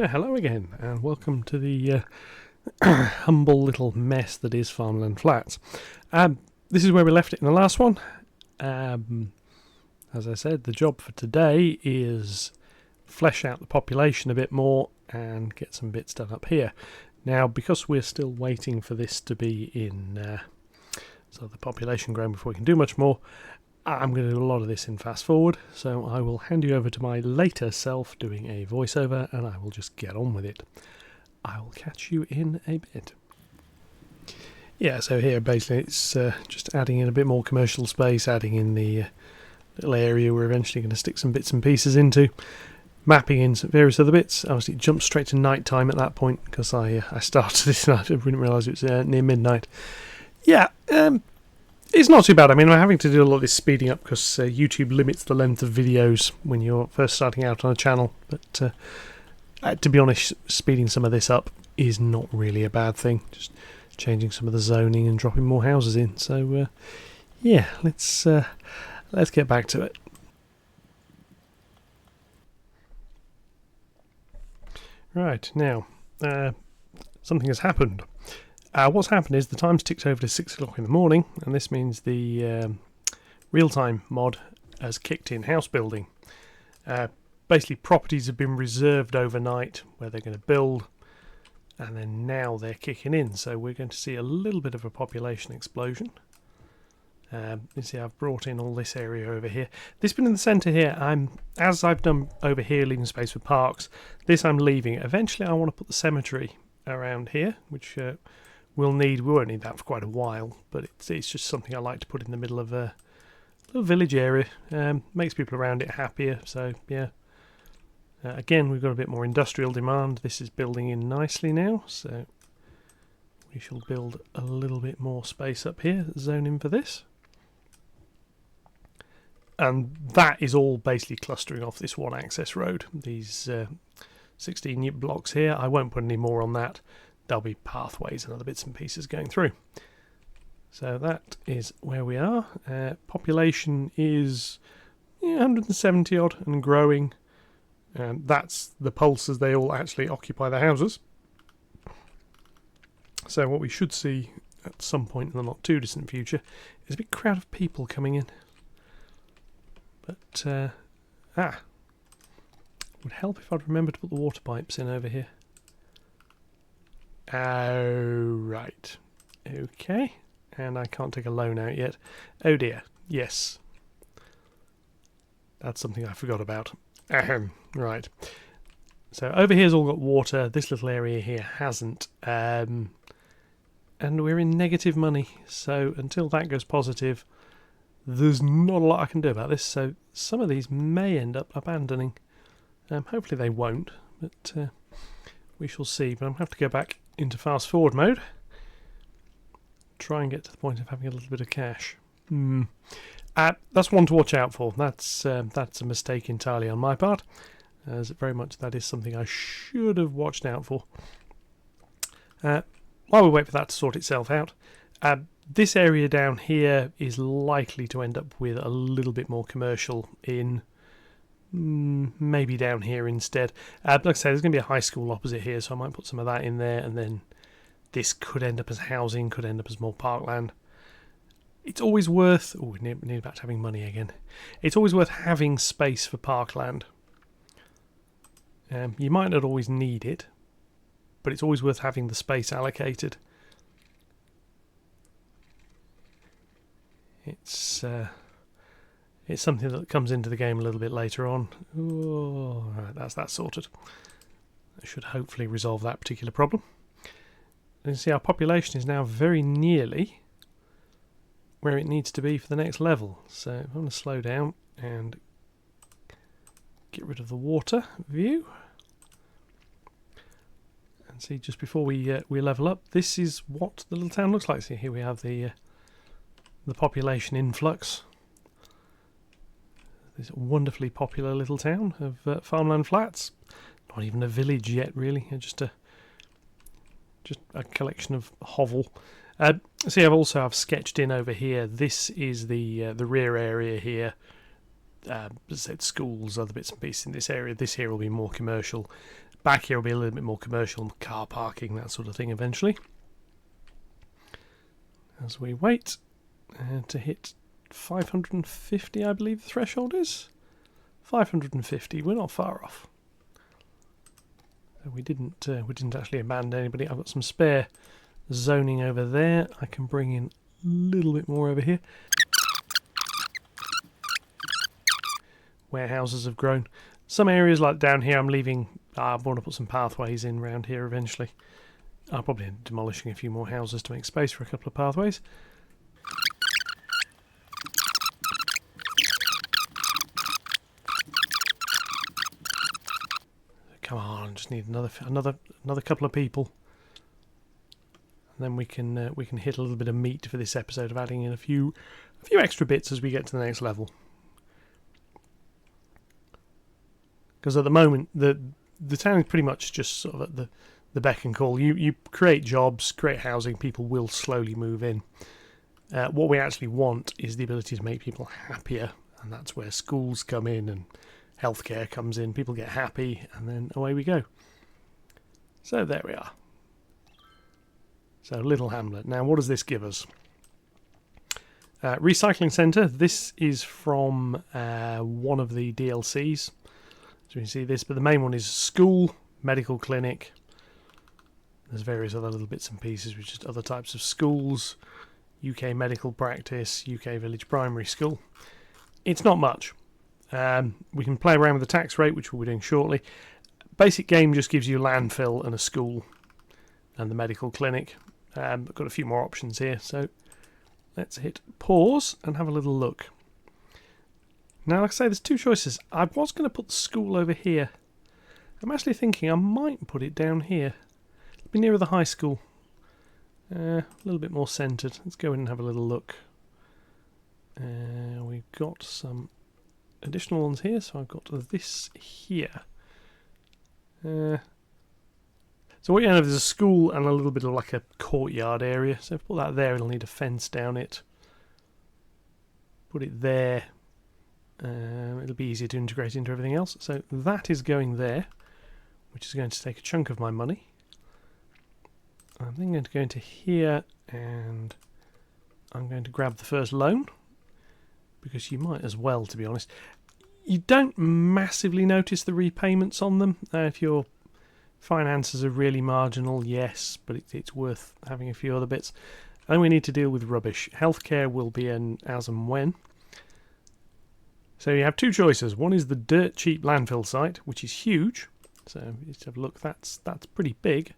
Hello again, and welcome to the humble little mess that is Farmland Flats. This is where we left it in the last one. As I said, the job for today is flesh out the population a bit more and get some bits done up here. Now, because we're still waiting for this to be in so the population grown before we can do much more, I'm going to do a lot of this in fast forward, so I will hand you over to my later self doing a voiceover, and I will just get on with it. I will catch you in a bit. Yeah, so here basically it's just adding in a bit more commercial space, adding in the little area we're eventually going to stick some bits and pieces into, mapping in some various other bits. Obviously it jumped straight to night time at that point because I started this and I didn't realise it was near midnight. Yeah, it's not too bad. I mean, I'm having to do a lot of this speeding up because YouTube limits the length of videos when you're first starting out on a channel. But to be honest, speeding some of this up is not really a bad thing. Just changing some of the zoning and dropping more houses in. So yeah, let's get back to it. Right, now something has happened. What's happened is the time's ticked over to 6 o'clock in the morning, and this means the real-time mod has kicked in house building. Basically, properties have been reserved overnight where they're going to build, and then now they're kicking in. So we're going to see a little bit of a population explosion. You see, I've brought in all this area over here. This bit in the centre here, as I've done over here, leaving space for parks. This I'm leaving. Eventually, I want to put the cemetery around here, which we won't need that for quite a while, but it's just something I like to put in the middle of a little village area. Makes people around it happier. So yeah. Again, we've got a bit more industrial demand. This is building in nicely now, so we shall build a little bit more space up here, zone in for this. And that is all basically clustering off this one access road. These 16 blocks here, I won't put any more on that. There'll be pathways and other bits and pieces going through. So that is where we are. Population is 170 odd and growing. And that's the pulse as they all actually occupy the houses. So what we should see at some point in the not too distant future is a big crowd of people coming in. But would help if I'd remember to put the water pipes in over here. Oh, right. Okay. And I can't take a loan out yet. Oh dear. Yes. That's something I forgot about. Ahem. Right. So over here's all got water. This little area here hasn't. And we're in negative money. So until that goes positive, there's not a lot I can do about this. So some of these may end up abandoning. Hopefully they won't. But we shall see. But I'm going to have to go back into fast forward mode. Try and get to the point of having a little bit of cash. That's one to watch out for. That's a mistake entirely on my part, as very much that is something I should have watched out for. While we wait for that to sort itself out, this area down here is likely to end up with a little bit more commercial in. Maybe down here instead. Like I say, there's going to be a high school opposite here, so I might put some of that in there, and then this could end up as housing, could end up as more parkland. It's always worth... Oh, we need back to having money again. It's always worth having space for parkland. You might not always need it, but it's always worth having the space allocated. It's something that comes into the game a little bit later on. Oh, right, that's that sorted. That should hopefully resolve that particular problem. And you see our population is now very nearly where it needs to be for the next level. So I'm going to slow down and get rid of the water view. And see, just before we level up, this is what the little town looks like. See, here we have the population influx. This wonderfully popular little town of Farmland Flats. Not even a village yet, really. Just a collection of hovel. See, I've sketched in over here. This is the rear area here. as I said, schools, other bits and pieces in this area. This here will be more commercial. Back here will be a little bit more commercial, car parking, that sort of thing eventually. As we wait to hit 550, I believe the threshold is. 550, we're not far off. We didn't actually abandon anybody. I've got some spare zoning over there. I can bring in a little bit more over here. Warehouses have grown. Some areas like down here I'm leaving. I want to put some pathways in around here eventually. I'll probably end up demolishing a few more houses to make space for a couple of pathways. Come on, just need another couple of people, and then we can hit a little bit of meat for this episode of adding in a few extra bits as we get to the next level. Because at the moment the town is pretty much just sort of at the beck and call. You create jobs, create housing, people will slowly move in. What we actually want is the ability to make people happier, and that's where schools come in and healthcare comes in. People get happy, and then away we go. So there we are. So Little Hamlet. Now, what does this give us? Recycling centre. This is from one of the DLCs. So you can see this, but the main one is school, medical clinic. There's various other little bits and pieces, which is other types of schools. UK medical practice, UK village primary school. It's not much. We can play around with the tax rate, which we'll be doing shortly. Basic game just gives you landfill and a school and the medical clinic. I've got a few more options here, so let's hit pause and have a little look. Now, like I say, there's two choices. I was going to put the school over here. I'm actually thinking I might put it down here. It'll be nearer the high school. A little bit more centred. Let's go in and have a little look. We've got some additional ones here, so I've got this here. So what you have is a school and a little bit of like a courtyard area. So if I put that there, it'll need a fence down it. Put it there. It'll be easier to integrate into everything else. So that is going there, which is going to take a chunk of my money. I'm then going to go into here, and I'm going to grab the first loan, because you might as well, to be honest. You don't massively notice the repayments on them. If your finances are really marginal, yes, but it's worth having a few other bits. And then we need to deal with rubbish. Healthcare will be an as and when. So you have two choices. One is the dirt cheap landfill site, which is huge. So let's have a look. That's pretty big.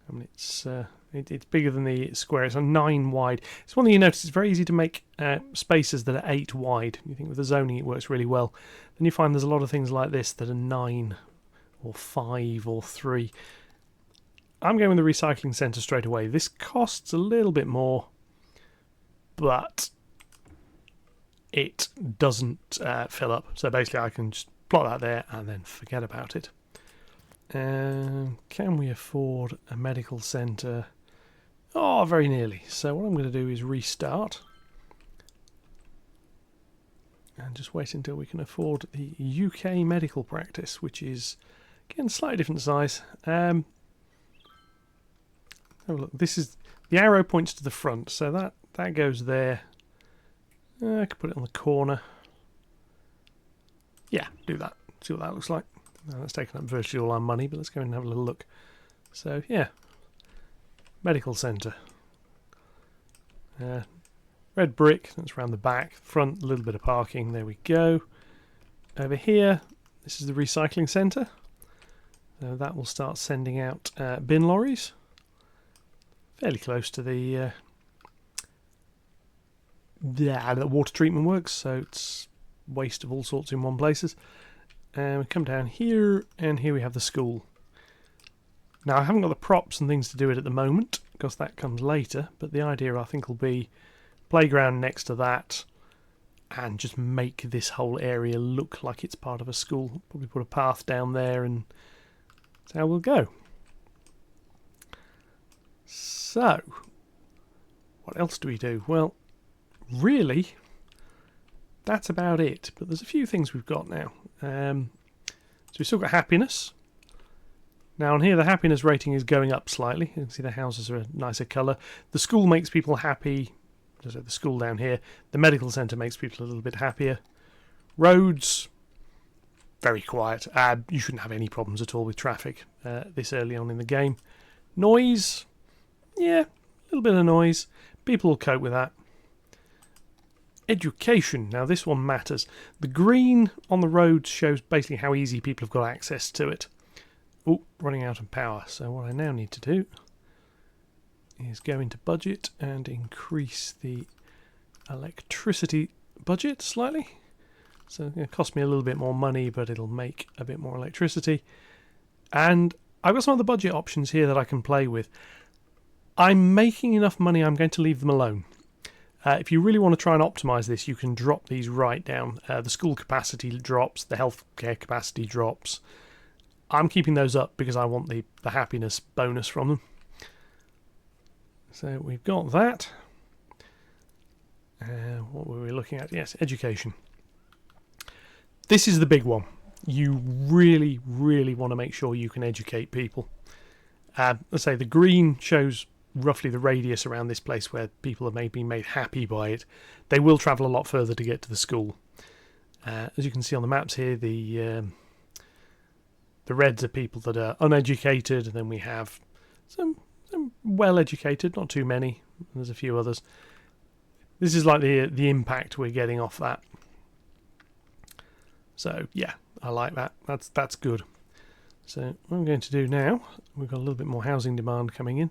I mean, it's bigger than the square. It's a 9 wide. It's one thing you notice. It's very easy to make spaces that are 8 wide. You think with the zoning it works really well. Then you find there's a lot of things like this that are 9 or 5 or 3. I'm going with the recycling centre straight away. This costs a little bit more, but it doesn't fill up. So basically I can just plot that there and then forget about it. Can we afford a medical centre? Oh, very nearly. So what I'm going to do is restart and just wait until we can afford the UK medical practice, which is, again, slightly different size. Have a look. This is the arrow points to the front, so that goes there. I could put it on the corner. Yeah, do that. See what that looks like. Now, that's taken up virtually all our money, but let's go in and have a little look. So, yeah. Medical centre. Red brick, that's around the back. Front, a little bit of parking. There we go. Over here, this is the recycling centre. So that will start sending out bin lorries. Fairly close to the water treatment works, so it's waste of all sorts in one places. And we come down here, and here we have the school. Now, I haven't got the props and things to do it at the moment, because that comes later, but the idea, I think, will be playground next to that, and just make this whole area look like it's part of a school. Probably put a path down there, and that's how we'll go. So, what else do we do? Well, really, that's about it. But there's a few things we've got now. So we've still got happiness. Now on here the happiness rating is going up slightly. You can see the houses are a nicer colour. The school makes people happy. There's the school down here. The medical centre makes people a little bit happier. Roads, very quiet. You shouldn't have any problems at all with traffic this early on in the game. Noise, yeah, a little bit of noise. People will cope with that. Education, now this one matters. The green on the roads shows basically how easy people have got access to it. Oh, running out of power. So what I now need to do is go into budget and increase the electricity budget slightly. So it's going to cost me a little bit more money, but it'll make a bit more electricity. And I've got some other budget options here that I can play with. I'm making enough money, I'm going to leave them alone. If you really want to try and optimise this, you can drop these right down. The school capacity drops, the healthcare capacity drops. I'm keeping those up because I want the happiness bonus from them. So we've got that. What were we looking at? Yes, education. This is the big one. You really, really want to make sure you can educate people. Let's say the green shows roughly the radius around this place where people have been made happy by it. They will travel a lot further to get to the school. As you can see on the maps here, the reds are people that are uneducated, and then we have some well-educated, not too many. There's a few others. This is like the impact we're getting off that. So yeah, I like that. That's good. So what I'm going to do now, we've got a little bit more housing demand coming in,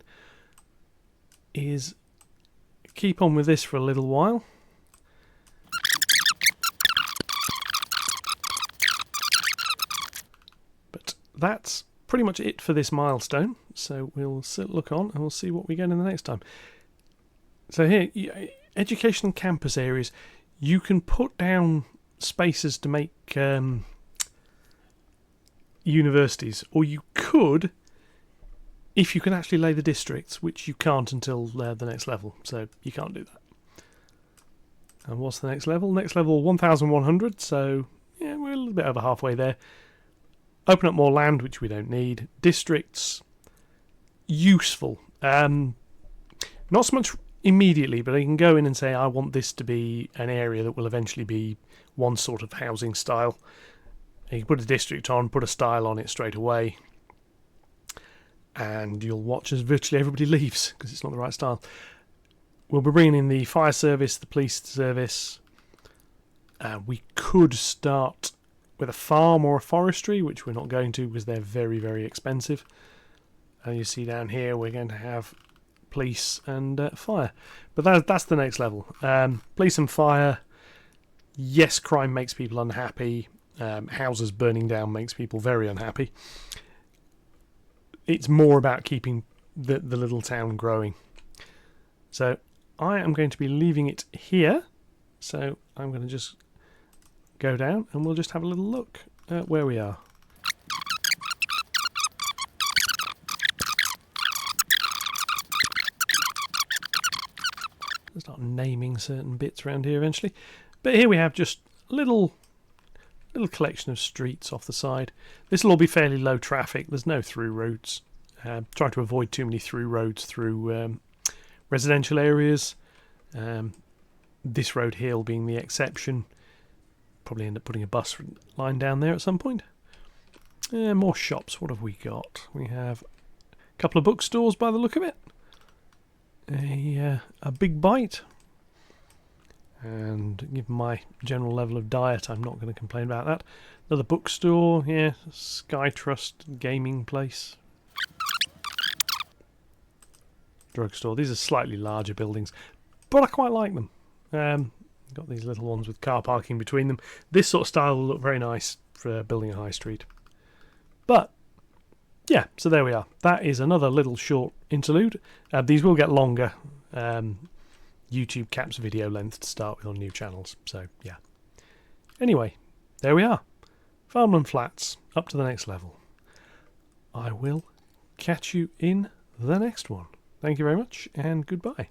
is keep on with this for a little while. But that's pretty much it for this milestone. So we'll look on and we'll see what we get in the next time. So here, educational campus areas, you can put down spaces to make universities, or you could if you can actually lay the districts, which you can't until the next level, so you can't do that. And what's the next level? Next level 1100, so yeah, we're a little bit over halfway there. Open up more land, which we don't need. Districts, useful. Not so much immediately, but I can go in and say I want this to be an area that will eventually be one sort of housing style. You can put a district on, put a style on it straight away, and you'll watch as virtually everybody leaves because it's not the right style. We'll be bringing in the fire service, the police service. We could start with a farm or a forestry, which we're not going to because they're very, very expensive. And you see down here we're going to have police and fire. But that's the next level. Police and fire. Yes, crime makes people unhappy. Houses burning down makes people very unhappy. It's more about keeping the little town growing. So I am going to be leaving it here. So I'm going to just go down and we'll just have a little look at where we are. I'll start naming certain bits around here eventually. But here we have just a little collection of streets off the side. This will all be fairly low traffic. There's no through roads. Try to avoid too many through roads through residential areas. This road here being the exception. Probably end up putting a bus line down there at some point. More shops. What have we got? We have a couple of bookstores by the look of it. A Big Bite. And given my general level of diet, I'm not going to complain about that. Another bookstore, yeah, Sky Trust gaming place. Drugstore. These are slightly larger buildings, but I quite like them. Got these little ones with car parking between them. This sort of style will look very nice for building a high street. But yeah, so there we are. That is another little short interlude. These will get longer. YouTube caps video length to start with on new channels. So yeah. Anyway, there we are. Farmland Flats, up to the next level. I will catch you in the next one. Thank you very much, and goodbye.